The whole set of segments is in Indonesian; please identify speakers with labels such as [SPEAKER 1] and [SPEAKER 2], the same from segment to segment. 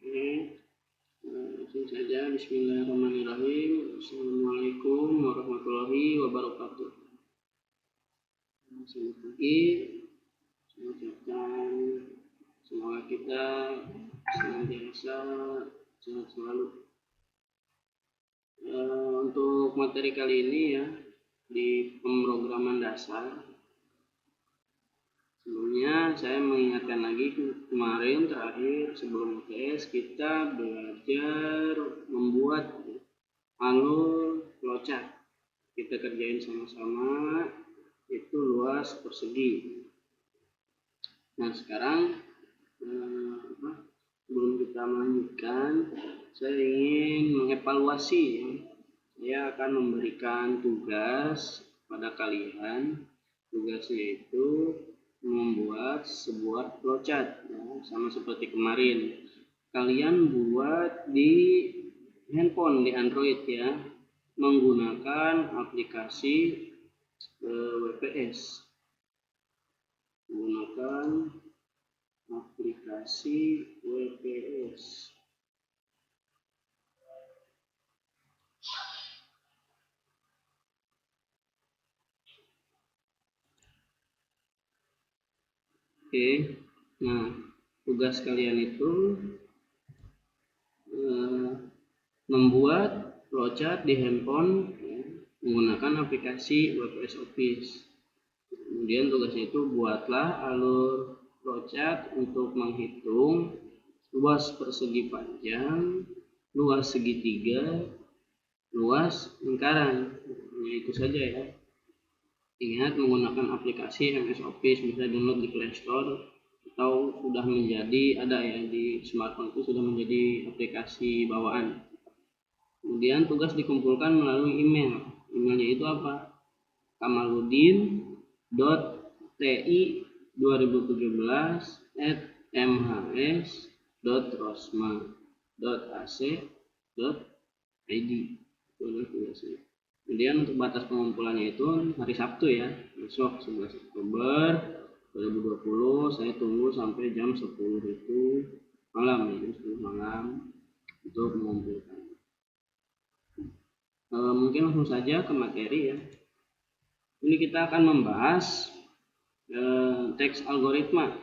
[SPEAKER 1] Langsung saja, bismillahirrahmanirrahim. Assalamualaikum warahmatullahi wabarakatuh. Selamat pagi, selamat datang. Semoga kita senantiasa sehat selalu. Untuk materi kali ini ya, di pemrograman dasar. Sebelumnya saya mengingatkan lagi kemarin terakhir sebelum UTS kita belajar membuat alur flowchart. Kita kerjain sama-sama, itu luas persegi. Nah sekarang sebelum kita melanjutkan, saya ingin mengevaluasi ya. Saya akan memberikan tugas pada kalian. Tugasnya itu membuat sebuah flowchart ya, sama seperti kemarin. Kalian buat di handphone, di Android ya, menggunakan aplikasi WPS. Menggunakan aplikasi WPS. Oke, nah tugas kalian itu membuat flowchart di handphone ya, menggunakan aplikasi WPS Office. Kemudian tugasnya itu buatlah alur flowchart untuk menghitung luas persegi panjang, luas segitiga, luas lingkaran. Nah, itu saja ya. Ingat menggunakan aplikasi MS Office, bisa download di Play Store atau sudah menjadi ada ya di smartphone itu sudah menjadi aplikasi bawaan. Kemudian tugas dikumpulkan melalui email. Emailnya itu apa? kamaludin.ti2017@mhs.rosma.ac.id. Itu adalah tugasnya. Kemudian untuk batas pengumpulannya itu hari Sabtu ya, besok 11 Oktober 2020. Saya tunggu sampai jam 10 itu malam ya, jam 10 malam untuk mengumpulkan. Mungkin langsung saja ke materi ya. Ini kita akan membahas teks algoritma.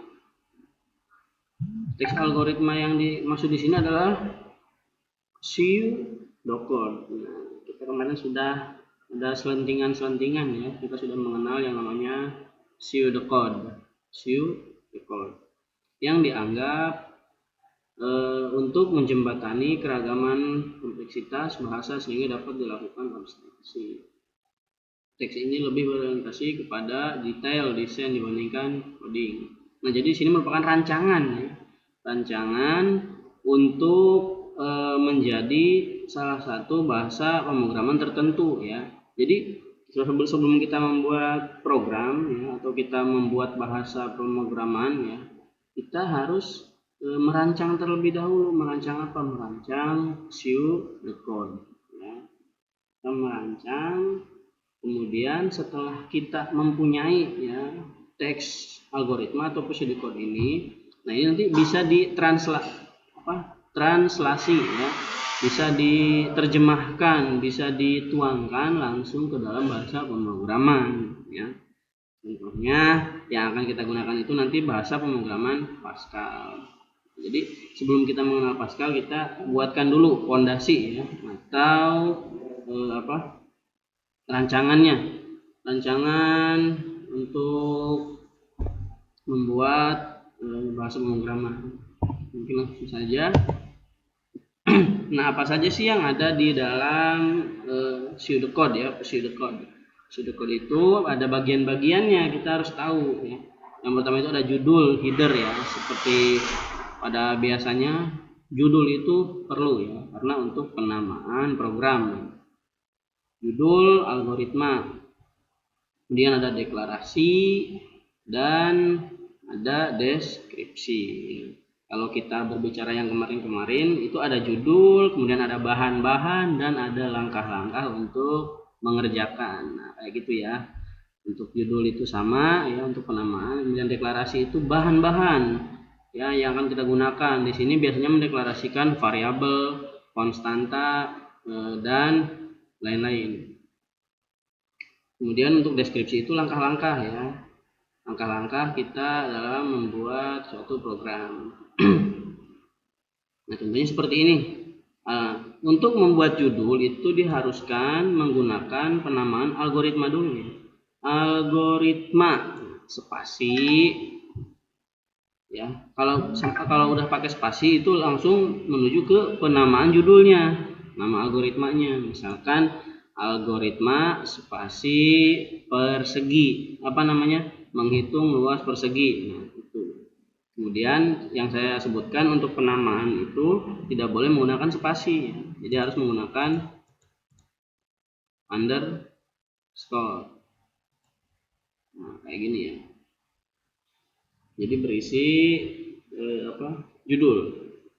[SPEAKER 1] Teks algoritma yang dimaksud di sini adalah pseudocode. Nah, kita kemarin sudah ada selentingan ya, kita sudah mengenal yang namanya pseudocode yang dianggap untuk menjembatani keragaman kompleksitas bahasa sehingga dapat dilakukan abstraksi. Teks ini lebih berorientasi kepada detail desain dibandingkan coding. Nah, jadi di sini merupakan rancangan ya, rancangan untuk menjadi salah satu bahasa pemrograman tertentu ya. Jadi sebelum kita membuat program ya, atau kita membuat bahasa pemrograman ya, kita harus merancang terlebih dahulu. Merancang apa? Merancang pseudocode ya. Kita merancang, kemudian setelah kita mempunyai ya teks algoritma atau pseudocode ini, nah ini nanti bisa translasi ya, bisa diterjemahkan, bisa dituangkan langsung ke dalam bahasa pemrograman ya. Contohnya yang akan kita gunakan itu nanti bahasa pemrograman Pascal. Jadi sebelum kita mengenal Pascal, kita buatkan dulu fondasi ya, atau rancangan untuk membuat bahasa pemrograman. Mungkin langsung saja. Nah, apa saja sih yang ada di dalam pseudocode ya? Pseudocode itu ada bagian-bagiannya, kita harus tahu ya. Yang pertama itu ada judul, header ya, seperti pada biasanya judul itu perlu ya, karena untuk penamaan program. Judul algoritma. Kemudian ada deklarasi dan ada deskripsi. Kalau kita berbicara yang kemarin itu ada judul, kemudian ada bahan-bahan, dan ada langkah-langkah untuk mengerjakan. Nah, kayak gitu ya. Untuk judul itu sama ya untuk penamaan, kemudian deklarasi itu bahan-bahan ya yang akan kita gunakan. Di sini biasanya mendeklarasikan variabel, konstanta, dan lain-lain. Kemudian untuk deskripsi itu langkah-langkah ya. Langkah-langkah kita dalam membuat suatu program. Nah, contohnya seperti ini. Untuk membuat judul itu diharuskan menggunakan penamaan algoritma dulu. Algoritma spasi ya. Kalau udah pakai spasi itu langsung menuju ke penamaan judulnya, nama algoritmanya. Misalkan algoritma spasi persegi, menghitung luas persegi. Nah, itu. Kemudian yang saya sebutkan untuk penamaan itu tidak boleh menggunakan spasi, jadi harus menggunakan underscore. Nah, kayak gini ya. Jadi berisi judul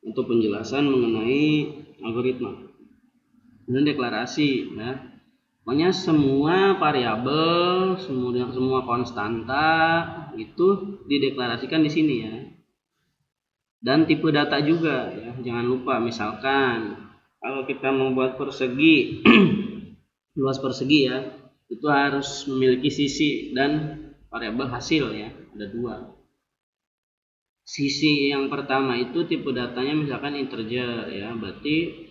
[SPEAKER 1] untuk penjelasan mengenai algoritma. Dan deklarasi ya. Pokoknya semua variabel, semua konstanta itu dideklarasikan di sini ya. Dan tipe data juga ya, jangan lupa. Misalkan kalau kita membuat persegi luas persegi ya, itu harus memiliki sisi dan variabel hasil ya, ada dua. Sisi yang pertama itu tipe datanya misalkan integer ya, berarti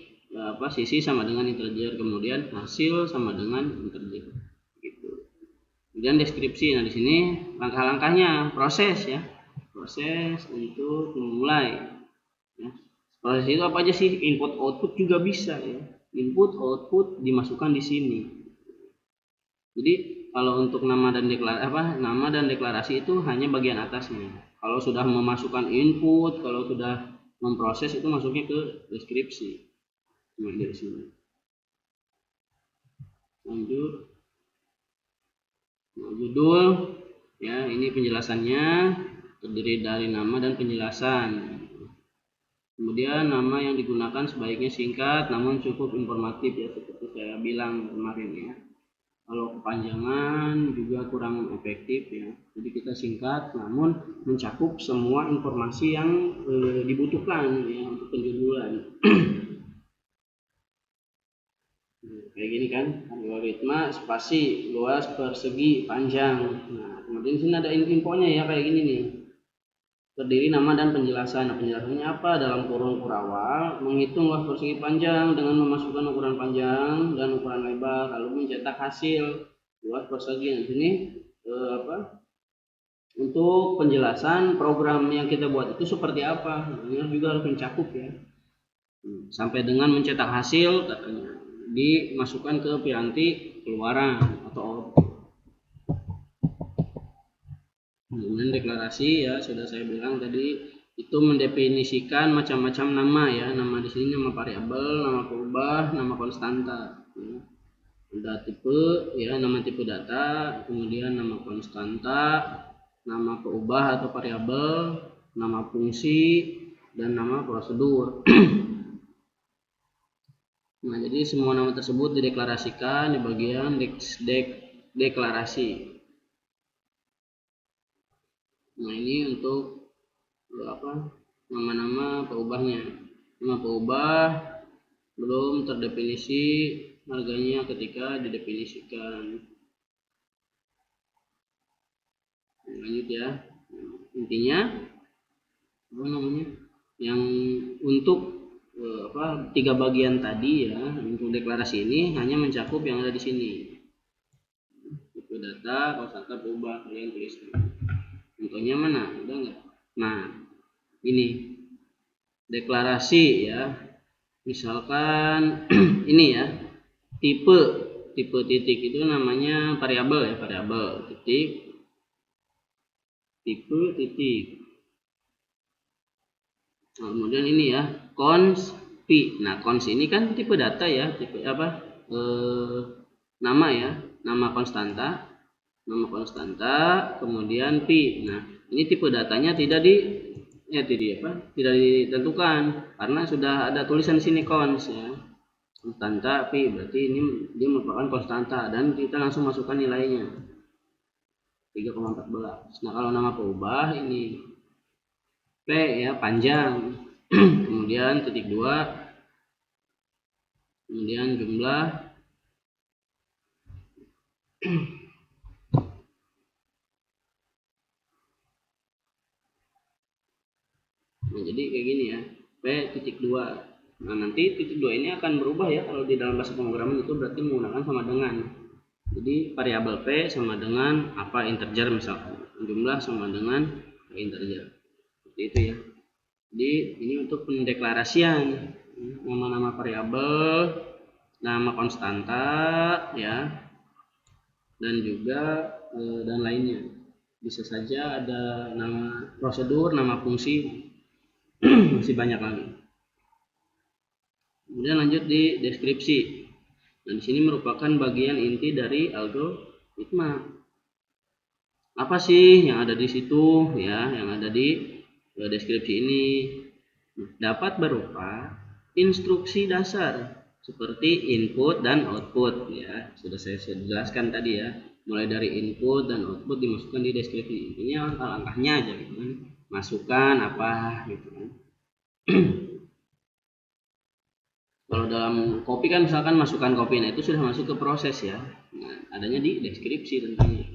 [SPEAKER 1] sisi sama dengan integer, kemudian hasil sama dengan integer gitu. Kemudian deskripsi. Nah, di sini langkah-langkahnya, proses ya. Proses untuk memulai ya. Proses itu apa aja sih? Input output juga bisa ya. Input output dimasukkan di sini. Jadi kalau untuk nama dan deklarasi itu hanya bagian atasnya. Kalau sudah memasukkan input, kalau sudah memproses itu masuknya ke deskripsi. Nah, dari sini. Lanjut. Nah, judul ya, ini penjelasannya terdiri dari nama dan penjelasan. Kemudian nama yang digunakan sebaiknya singkat namun cukup informatif ya, seperti saya bilang kemarin ya. Kalau kepanjangan juga kurang efektif ya. Jadi kita singkat namun mencakup semua informasi yang dibutuhkan ya untuk penjudulan. Kayak gini kan, algoritma spasi luas persegi panjang. Nah, kemudian sini ada infonya ya, kayak gini nih. Terdiri nama dan penjelasan. Nah, penjelasannya apa? Dalam kurung kurawal menghitung luas persegi panjang dengan memasukkan ukuran panjang dan ukuran lebar, lalu mencetak hasil luas persegi. Nah, sini untuk penjelasan program yang kita buat itu seperti apa, ini juga harus mencakup ya. Sampai dengan mencetak hasil katanya dimasukkan ke piranti keluaran atau kemudian deklarasi ya, sudah saya bilang tadi itu mendefinisikan macam-macam nama ya. Nama di sini nama variabel, nama peubah, nama konstanta ya. Ada tipe ya, nama tipe data, kemudian nama konstanta, nama peubah atau variabel, nama fungsi, dan nama prosedur. Nah, jadi semua nama tersebut dideklarasikan di bagian deklarasi. Nah, ini untuk nama-nama peubahnya. Nama peubah belum terdefinisi harganya ketika didefinisikan. Lanjut ya. Intinya yang untuk tiga bagian tadi ya, untuk deklarasi ini hanya mencakup yang ada di sini. Itu data, konstanta, peubah, kalian tulis. Contohnya mana? Udah enggak? Nah, ini deklarasi ya. Misalkan ini ya, tipe titik itu namanya variabel ya, variabel titik tipe titik. Nah, kemudian ini ya, cons p. Nah, cons ini kan tipe data ya, tipe nama ya, nama konstanta, kemudian p. Nah, ini tipe datanya tidak ditentukan karena sudah ada tulisan di sini cons ya. Konstanta p, berarti ini dia merupakan konstanta dan kita langsung masukkan nilainya 3,14. Nah, kalau nama peubah ini P ya, panjang. Kemudian titik 2, kemudian jumlah. Nah, jadi kayak gini ya, P titik 2. Nah, nanti titik 2 ini akan berubah ya, kalau di dalam bahasa pemrograman itu berarti menggunakan sama dengan. Jadi variabel P sama dengan apa, integer misalkan, jumlah sama dengan integer, seperti itu ya. Jadi ini untuk pendeklarasian nama-nama variabel, nama konstanta ya, dan juga dan lainnya. Bisa saja ada nama prosedur, nama fungsi, masih banyak lagi. Kemudian lanjut di deskripsi. Nah, di sini merupakan bagian inti dari algoritma. Apa sih yang ada di situ ya, yang ada di deskripsi ini? Dapat berupa instruksi dasar seperti input dan output ya, sudah saya jelaskan tadi ya, mulai dari input dan output dimasukkan di deskripsi. Intinya langkah-langkahnya aja gitu kan, masukkan apa gitu kan. Kalau dalam kopi kan misalkan masukkan kopi, nah itu sudah masuk ke proses ya. Nah, adanya di deskripsi tentangnya.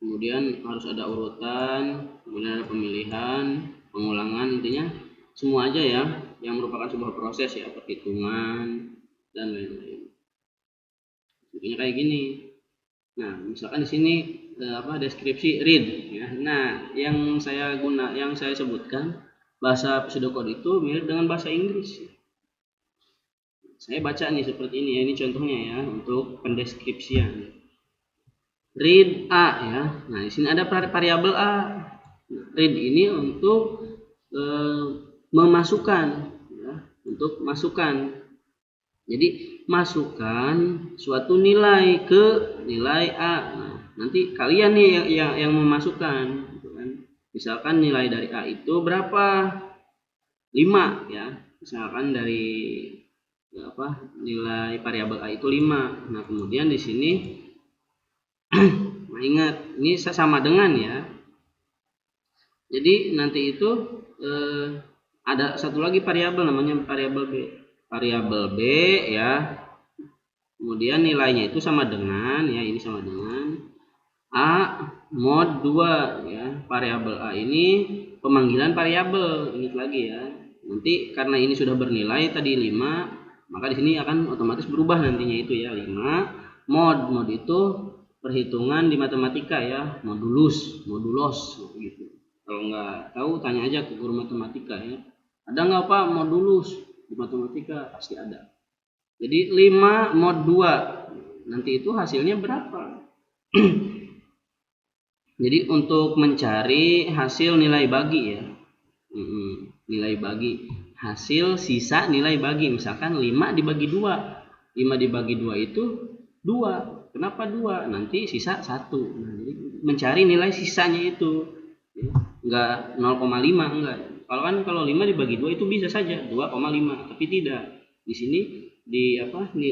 [SPEAKER 1] Kemudian harus ada urutan, kemudian ada pemilihan, pengulangan, intinya semua aja ya yang merupakan sebuah proses ya, perhitungan dan lain-lain. Intinya kayak gini. Nah, misalkan di sini deskripsi read ya. Nah, yang saya sebutkan bahasa pseudocode itu mirip dengan bahasa Inggris. Saya baca nih seperti ini ya, ini contohnya ya untuk pendeskripsian. Read A ya. Nah, di sini ada variabel A. Read ini untuk memasukkan ya, untuk masukkan. Jadi masukkan suatu nilai ke nilai A. Nah, nanti kalian nih yang memasukkan gitu kan. Misalkan nilai dari A itu berapa? 5 ya. Misalkan dari nilai variabel A itu 5. Nah, kemudian di sini nah, ingat ini sama dengan ya. Jadi nanti itu ada satu lagi variabel namanya variabel B. Variabel B ya. Kemudian nilainya itu sama dengan ya, ini sama dengan A mod 2 ya. Variabel A ini pemanggilan variabel, ingat lagi ya. Nanti karena ini sudah bernilai tadi 5, maka di sini akan otomatis berubah nantinya itu ya, 5 mod itu perhitungan di matematika ya, modulos gitu. Kalau nggak tahu tanya aja ke guru matematika ya. Ada nggak Pak modulus di matematika? Pasti ada. Jadi 5 mod 2 nanti itu hasilnya berapa? Jadi untuk mencari hasil nilai bagi ya, nilai bagi hasil sisa nilai bagi, misalkan 5 dibagi 2, 5 dibagi 2 itu 2. Kenapa 2? Nanti sisa 1. Nah, jadi mencari nilai sisanya itu ya. Enggak 0,5 enggak. Kalau 5 dibagi 2 itu bisa saja 2,5, tapi tidak. Di sini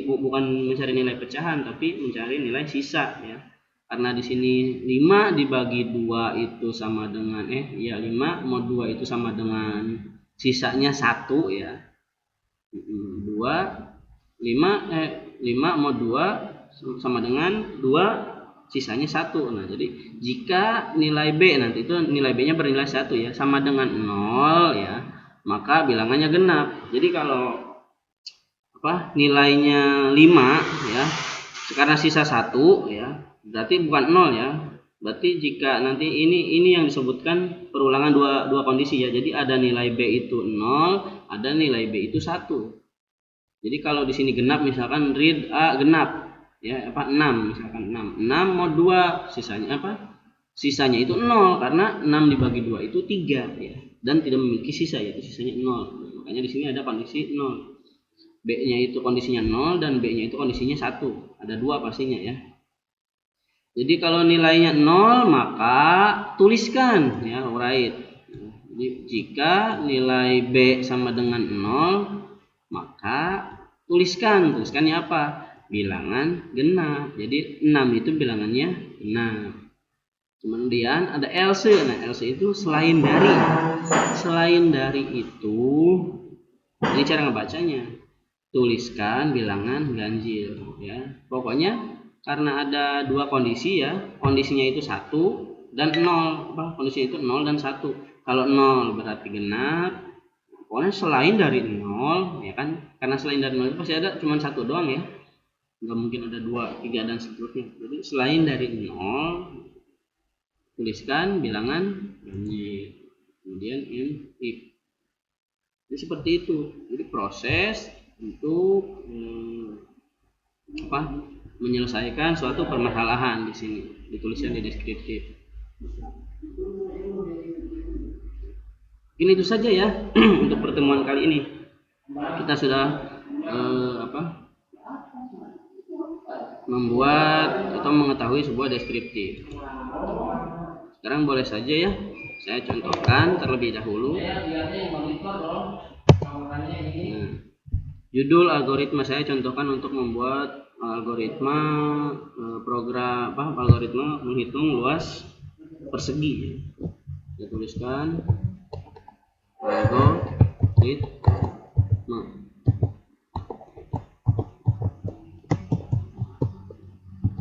[SPEAKER 1] bukan mencari nilai pecahan tapi mencari nilai sisa ya. Karena di sini 5 dibagi 2 itu sama dengan 5 mod 2 itu sama dengan sisanya 1 ya. 5 mod 2 sama dengan 2 sisanya 1. Nah, jadi jika nilai B nanti itu nilai B-nya bernilai 1 ya, sama dengan 0 ya, maka bilangannya genap. Jadi kalau nilainya 5 ya, karena sisa 1 ya, berarti bukan 0 ya. Berarti jika nanti ini yang disebutkan perulangan dua kondisi ya. Jadi ada nilai B itu 0, ada nilai B itu 1. Jadi kalau di sini genap misalkan read A genap ya, 6 misalkan 6 mod 2 sisanya sisanya itu 0 karena 6 dibagi 2 itu 3 ya, dan tidak memiliki sisa yaitu sisanya 0. Makanya di sini ada kondisi 0. B-nya itu kondisinya 0 dan B-nya itu kondisinya 1. Ada 2 pastinya ya. Jadi kalau nilainya 0 maka tuliskan ya, write. Jadi jika nilai B sama dengan 0 maka tuliskannya apa? Bilangan genap. Jadi 6 itu bilangannya genap. Kemudian ada else. Nah, else itu selain dari itu, ini cara ngebacanya. Tuliskan bilangan ganjil ya. Pokoknya karena ada dua kondisi ya. Kondisinya itu 1 dan 0. Kondisinya itu 0 dan 1. Kalau 0 berarti genap. Pokoknya selain dari 0 ya kan. Karena selain dari 0 itu pasti ada cuma 1 doang ya. Nggak mungkin ada 2, 3 dan seterusnya. Jadi selain dari 0 tuliskan bilangan ganjil. Kemudian if. Jadi seperti itu. Jadi proses untuk menyelesaikan suatu permasalahan di sini dituliskan di deskriptif. Ini itu saja ya untuk pertemuan kali ini. Kita sudah membuat atau mengetahui sebuah deskriptif. Sekarang boleh saja ya saya contohkan terlebih dahulu. Judul algoritma saya contohkan untuk membuat algoritma program algoritma menghitung luas persegi. Saya tuliskan algoritma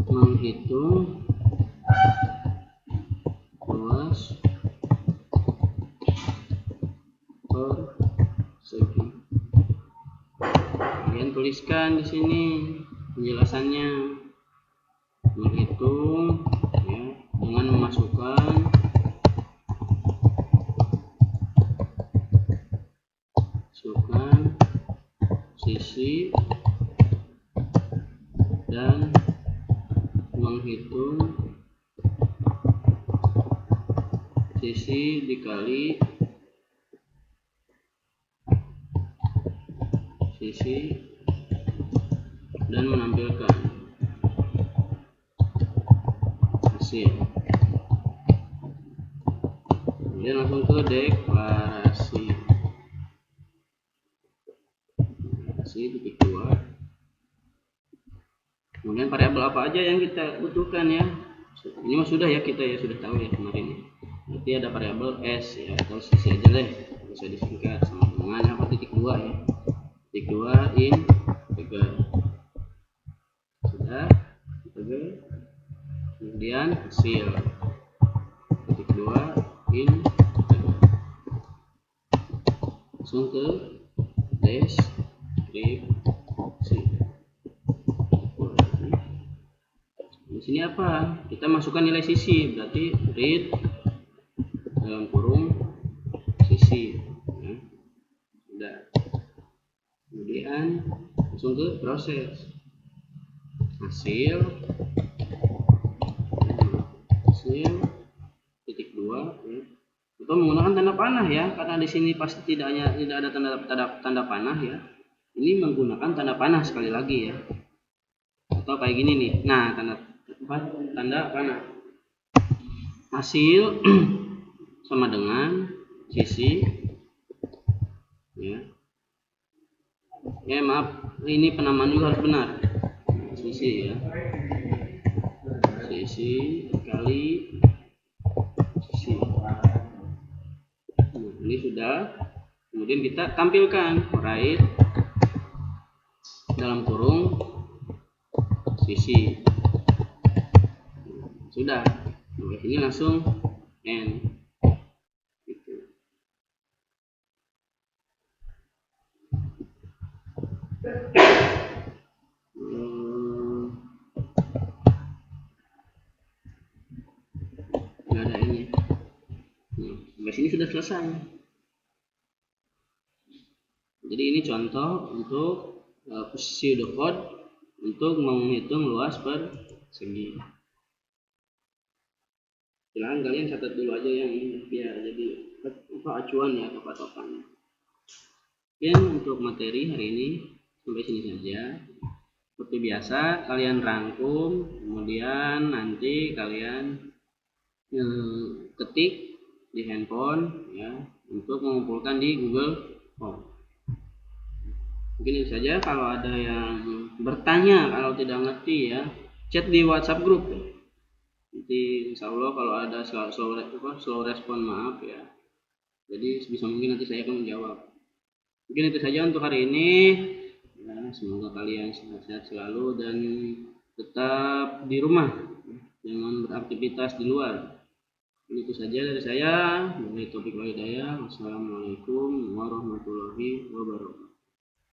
[SPEAKER 1] menghitung luas persegi. Kemudian tuliskan di sini penjelasannya, menghitung ya, dengan memasukkan sisi dan menghitung sisi dikali sisi dan menampilkan hasil. Kemudian langsung ke deklarasi titik 2. Kemudian variabel apa aja yang kita butuhkan ya. Ini mah sudah ya, kita ya sudah tahu ya kemarin ya. Berarti ada variabel s ya, atau sisi aja deh, bisa disingkat sama dengan apa titik 2 ya. Titik 2 integer. Sudah integer. Kemudian hasil titik 2 integer. Langsung ke deskripsi. Di sini apa? Kita masukkan nilai sisi, berarti read dalam kurung sisi. Ya. Sudah. Kemudian langsung ke proses. Hasil titik 2 ya. Atau menggunakan tanda panah ya, karena di sini pasti tidak ada tanda panah ya. Ini menggunakan tanda panah sekali lagi ya. Atau kayak gini nih. Nah, tanda panah. Hasil sama dengan sisi ya. Maaf, ini penamaan juga harus benar. Sisi ya. Sisi kali sisi. Ini sudah. Kemudian kita tampilkan write dalam kurung sisi. Sudah. Ini langsung end. Gitu. Nggak ada ini. Sampai sini sudah selesai. Jadi ini contoh untuk pseudocode untuk menghitung luas persegi. Silahkan kalian catat dulu aja yang ini biar jadi acuan ya atau patokan. Kemudian untuk materi hari ini sampai sini saja. Seperti biasa kalian rangkum, kemudian nanti kalian ketik di handphone ya untuk mengumpulkan di Google Form. Mungkin itu saja. Kalau ada yang bertanya, kalau tidak ngerti ya, chat di WhatsApp grup. Nanti Nanti insya Allah kalau ada slow respon maaf ya. Jadi sebisa mungkin nanti saya akan menjawab. Mungkin itu saja untuk hari ini. Ya, semoga kalian sehat-sehat selalu dan tetap di rumah, jangan beraktivitas di luar. Itu saja dari saya. Wassalamualaikum warahmatullahi wabarakatuh.